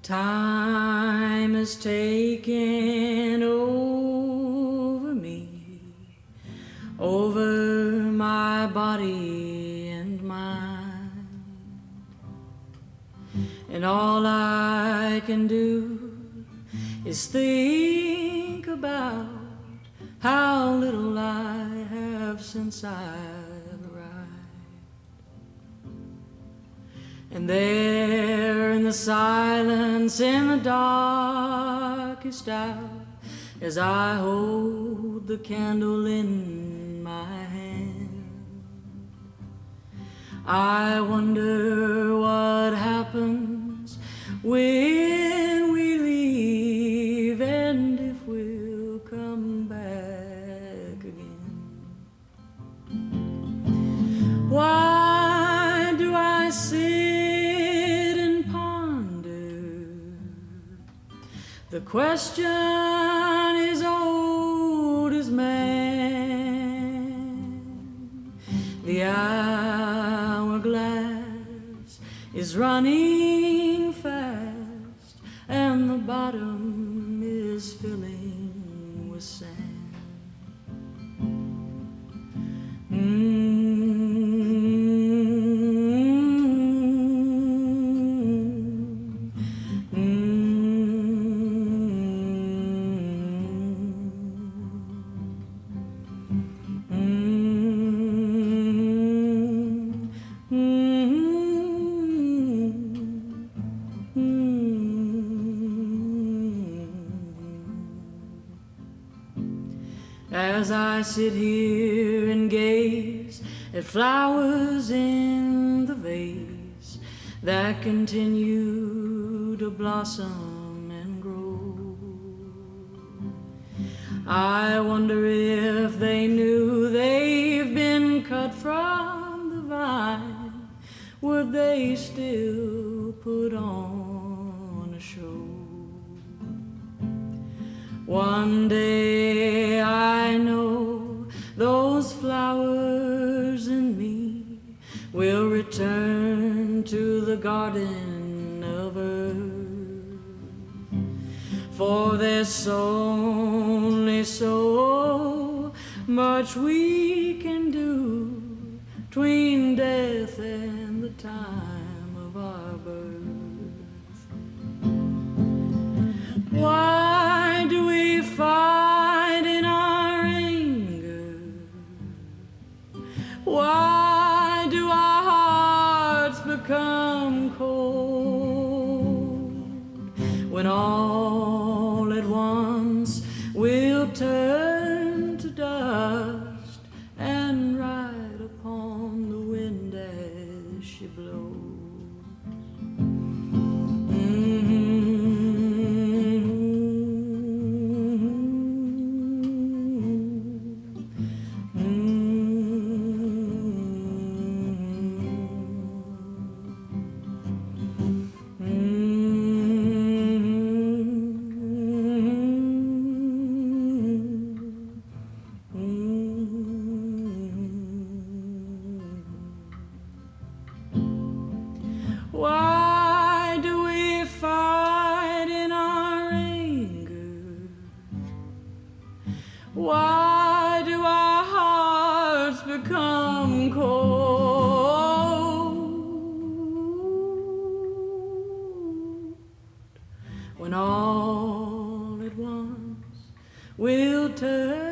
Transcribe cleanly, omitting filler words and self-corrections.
Time has taken over me, over my body and mind, and all I can do is think about how little I have since I arrived. And there in the silence, in the darkest hour, as I hold the candle in my hand, I wonder what happens when we leave, and if we'll come back again. Why do I sit and ponder? The question is old as man. The hourglass is running fast, and the bottom is filling with sand. As I sit here and gaze at flowers in the vase that continue to blossom and grow, I wonder if they knew they've been cut from the vine, would they still put on a show? One day I know those flowers in me will return to the garden of earth, for there's only so much we can do between death and the time of our birth. Why do we fight in our anger? Why do our hearts become cold when all at once we'll turn to dust and ride upon the wind as she blows? Why do we fight in our anger? Why do our hearts become cold when all at once we'll turn